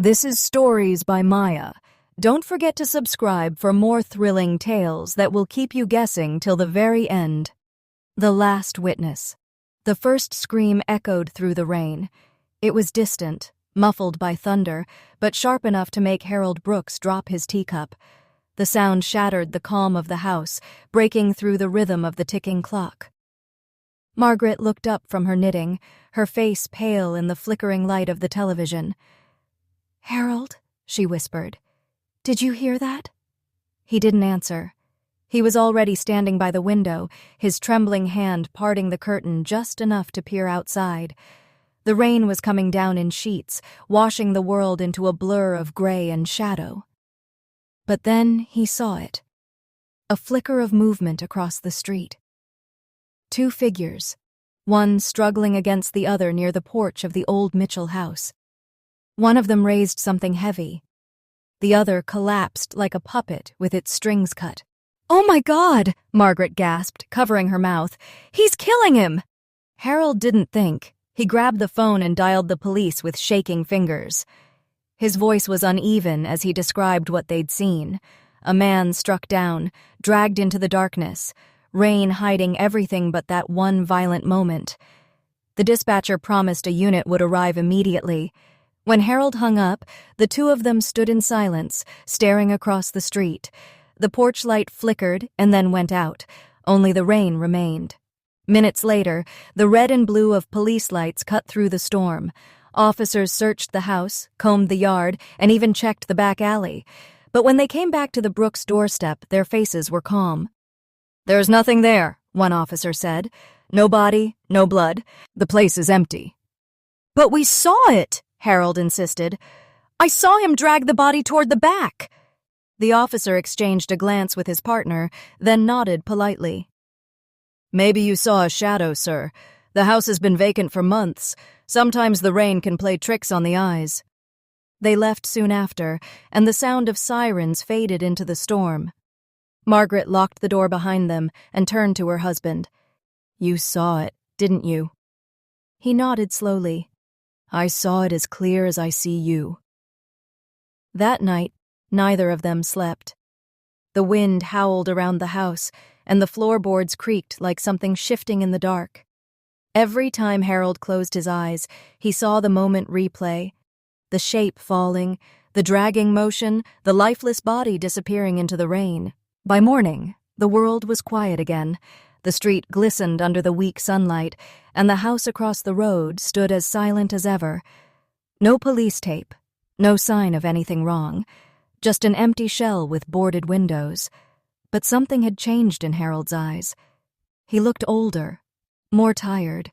This is Stories by Maya. Don't forget to subscribe for more thrilling tales that will keep you guessing till the very end. The Last Witness. The first scream echoed through the rain. It was distant, muffled by thunder, but sharp enough to make Harold Brooks drop his teacup. The sound shattered the calm of the house, breaking through the rhythm of the ticking clock. Margaret looked up from her knitting, her face pale in the flickering light of the television. "Harold," she whispered, "did you hear that?" He didn't answer. He was already standing by the window, his trembling hand parting the curtain just enough to peer outside. The rain was coming down in sheets, washing the world into a blur of gray and shadow. But then he saw it. A flicker of movement across the street. Two figures, one struggling against the other near the porch of the old Mitchell house. One of them raised something heavy. The other collapsed like a puppet with its strings cut. "Oh my God!" Margaret gasped, covering her mouth. "He's killing him!" Harold didn't think. He grabbed the phone and dialed the police with shaking fingers. His voice was uneven as he described what they'd seen. A man struck down, dragged into the darkness, rain hiding everything but that one violent moment. The dispatcher promised a unit would arrive immediately. When Harold hung up, the two of them stood in silence, staring across the street. The porch light flickered and then went out. Only the rain remained. Minutes later, the red and blue of police lights cut through the storm. Officers searched the house, combed the yard, and even checked the back alley. But when they came back to the Brooks' doorstep, their faces were calm. "There's nothing there," one officer said. "No body, no blood. The place is empty." "But we saw it!" Harold insisted. "I saw him drag the body toward the back." The officer exchanged a glance with his partner, then nodded politely. "Maybe you saw a shadow, sir. The house has been vacant for months. Sometimes the rain can play tricks on the eyes." They left soon after, and the sound of sirens faded into the storm. Margaret locked the door behind them and turned to her husband. "You saw it, didn't you?" He nodded slowly. "I saw it as clear as I see you." That night, neither of them slept. The wind howled around the house, and the floorboards creaked like something shifting in the dark. Every time Harold closed his eyes, he saw the moment replay. The shape falling, the dragging motion, the lifeless body disappearing into the rain. By morning, the world was quiet again. The street glistened under the weak sunlight, and the house across the road stood as silent as ever. No police tape, no sign of anything wrong, just an empty shell with boarded windows. But something had changed in Harold's eyes. He looked older, more tired.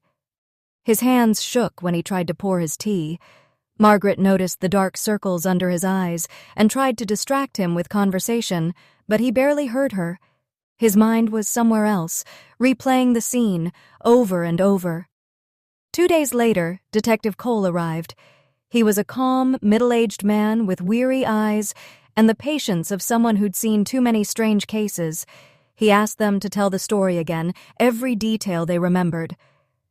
His hands shook when he tried to pour his tea. Margaret noticed the dark circles under his eyes and tried to distract him with conversation, but he barely heard her. His mind was somewhere else, replaying the scene over and over. 2 days later, Detective Cole arrived. He was a calm, middle-aged man with weary eyes and the patience of someone who'd seen too many strange cases. He asked them to tell the story again, every detail they remembered.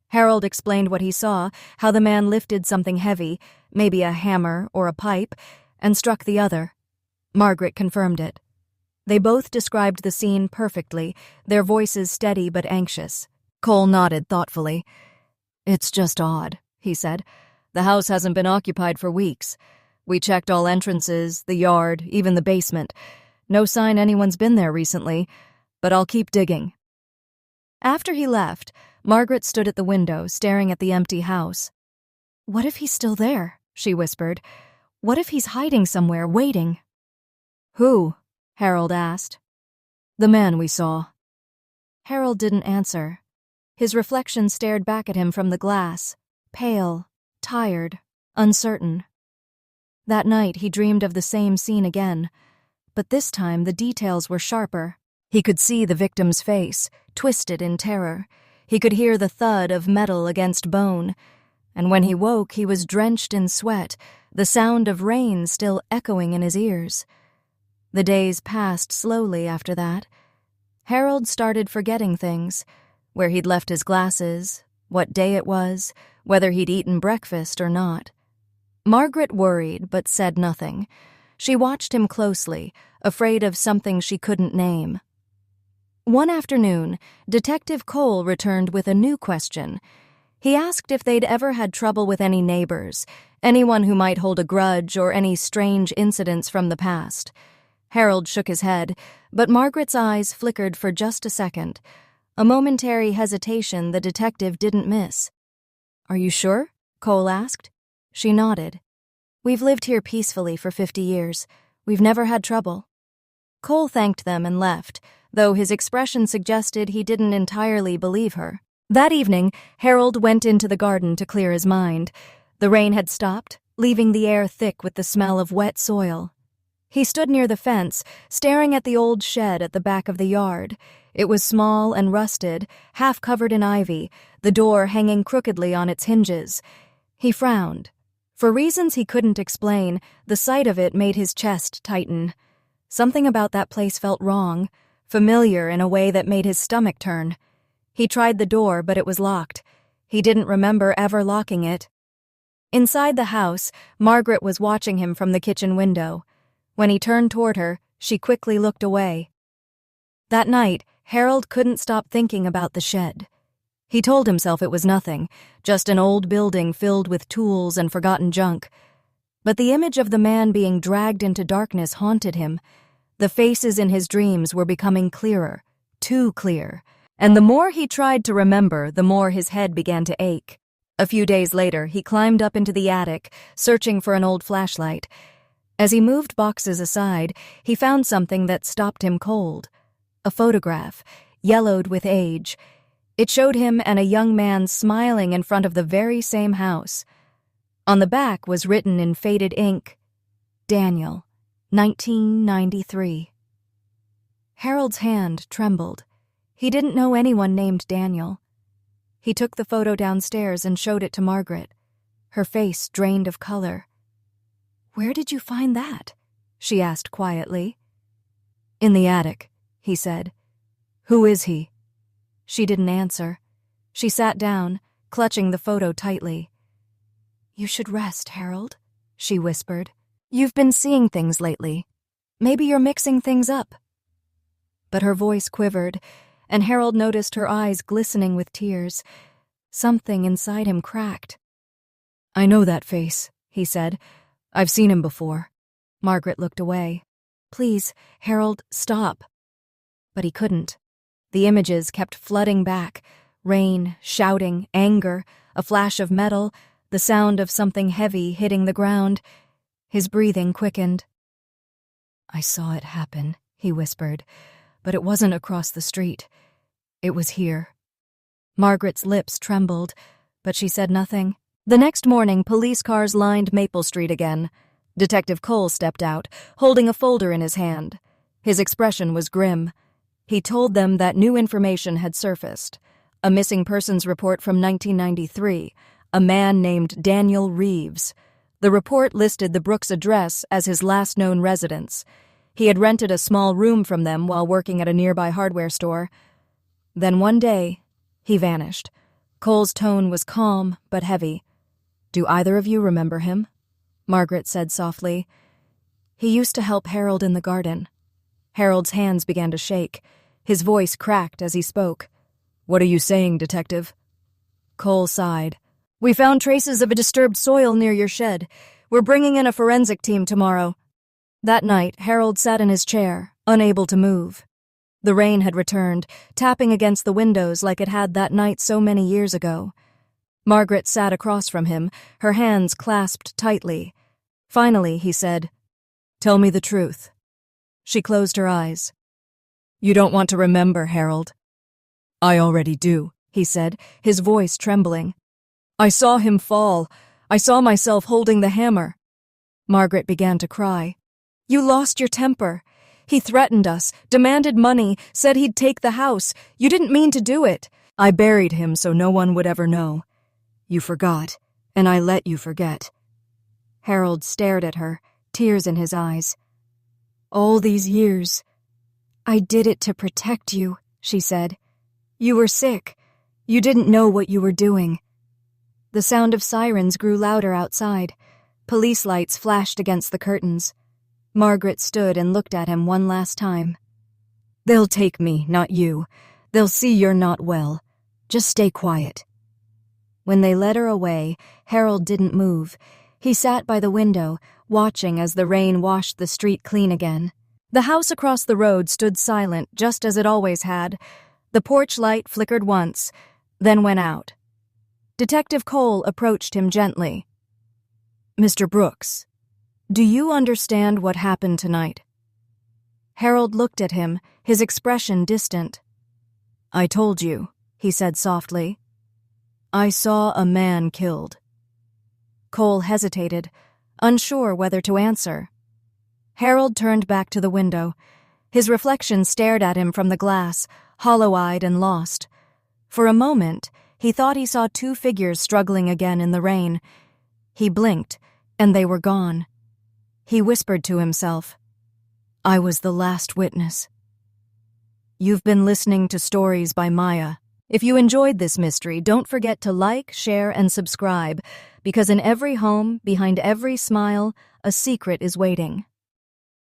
Harold explained what he saw, how the man lifted something heavy, maybe a hammer or a pipe, and struck the other. Margaret confirmed it. They both described the scene perfectly, their voices steady but anxious. Cole nodded thoughtfully. "It's just odd," he said. "The house hasn't been occupied for weeks. We checked all entrances, the yard, even the basement. No sign anyone's been there recently, but I'll keep digging." After he left, Margaret stood at the window, staring at the empty house. "What if he's still there?" she whispered. "What if he's hiding somewhere, waiting?" "Who?" Harold asked. "The man we saw." Harold didn't answer. His reflection stared back at him from the glass, pale, tired, uncertain. That night he dreamed of the same scene again, but this time the details were sharper. He could see the victim's face, twisted in terror. He could hear the thud of metal against bone. And when he woke, he was drenched in sweat, the sound of rain still echoing in his ears. The days passed slowly after that. Harold started forgetting things, where he'd left his glasses, what day it was, whether he'd eaten breakfast or not. Margaret worried but said nothing. She watched him closely, afraid of something she couldn't name. One afternoon, Detective Cole returned with a new question. He asked if they'd ever had trouble with any neighbors, anyone who might hold a grudge or any strange incidents from the past. Harold shook his head, but Margaret's eyes flickered for just a second. A momentary hesitation the detective didn't miss. "Are you sure?" Cole asked. She nodded. "We've lived here peacefully for 50 years. We've never had trouble." Cole thanked them and left, though his expression suggested he didn't entirely believe her. That evening, Harold went into the garden to clear his mind. The rain had stopped, leaving the air thick with the smell of wet soil. He stood near the fence, staring at the old shed at the back of the yard. It was small and rusted, half covered in ivy, the door hanging crookedly on its hinges. He frowned. For reasons he couldn't explain, the sight of it made his chest tighten. Something about that place felt wrong, familiar in a way that made his stomach turn. He tried the door, but it was locked. He didn't remember ever locking it. Inside the house, Margaret was watching him from the kitchen window. When he turned toward her, she quickly looked away. That night, Harold couldn't stop thinking about the shed. He told himself it was nothing, just an old building filled with tools and forgotten junk. But the image of the man being dragged into darkness haunted him. The faces in his dreams were becoming clearer, too clear. And the more he tried to remember, the more his head began to ache. A few days later, he climbed up into the attic, searching for an old flashlight. As he moved boxes aside, he found something that stopped him cold. A photograph, yellowed with age. It showed him and a young man smiling in front of the very same house. On the back was written in faded ink, "Daniel, 1993. Harold's hand trembled. He didn't know anyone named Daniel. He took the photo downstairs and showed it to Margaret. Her face drained of color. "Where did you find that?" she asked quietly. "In the attic," he said. "Who is he?" She didn't answer. She sat down, clutching the photo tightly. "You should rest, Harold," she whispered. "You've been seeing things lately. Maybe you're mixing things up." But her voice quivered, and Harold noticed her eyes glistening with tears. Something inside him cracked. "I know that face," he said. "I've seen him before." Margaret looked away. "Please, Harold, stop." But he couldn't. The images kept flooding back. Rain, shouting, anger, a flash of metal, the sound of something heavy hitting the ground. His breathing quickened. "I saw it happen," he whispered, "but it wasn't across the street. It was here." Margaret's lips trembled, but she said nothing. The next morning, police cars lined Maple Street again. Detective Cole stepped out, holding a folder in his hand. His expression was grim. He told them that new information had surfaced. A missing persons report from 1993, a man named Daniel Reeves. The report listed the Brooks address as his last known residence. He had rented a small room from them while working at a nearby hardware store. Then one day, he vanished. Cole's tone was calm but heavy. "Do either of you remember him?" Margaret said softly. "He used to help Harold in the garden." Harold's hands began to shake. His voice cracked as he spoke. "What are you saying, Detective?" Cole sighed. "We found traces of a disturbed soil near your shed. We're bringing in a forensic team tomorrow." That night, Harold sat in his chair, unable to move. The rain had returned, tapping against the windows like it had that night so many years ago. Margaret sat across from him, her hands clasped tightly. Finally, he said, "Tell me the truth." She closed her eyes. "You don't want to remember, Harold." "I already do," he said, his voice trembling. "I saw him fall. I saw myself holding the hammer." Margaret began to cry. "You lost your temper. He threatened us, demanded money, said he'd take the house. You didn't mean to do it. I buried him so no one would ever know. You forgot, and I let you forget." Harold stared at her, tears in his eyes. "All these years." "I did it to protect you," she said. "You were sick. You didn't know what you were doing." The sound of sirens grew louder outside. Police lights flashed against the curtains. Margaret stood and looked at him one last time. "They'll take me, not you. They'll see you're not well. Just stay quiet." When they led her away, Harold didn't move. He sat by the window, watching as the rain washed the street clean again. The house across the road stood silent, just as it always had. The porch light flickered once, then went out. Detective Cole approached him gently. "Mr. Brooks, do you understand what happened tonight?" Harold looked at him, his expression distant. "I told you," he said softly. "I saw a man killed." Cole hesitated, unsure whether to answer. Harold turned back to the window. His reflection stared at him from the glass, hollow-eyed and lost. For a moment, he thought he saw two figures struggling again in the rain. He blinked, and they were gone. He whispered to himself, "I was the last witness." You've been listening to Stories by Maya. If you enjoyed this mystery, don't forget to like, share, and subscribe, because in every home, behind every smile, a secret is waiting.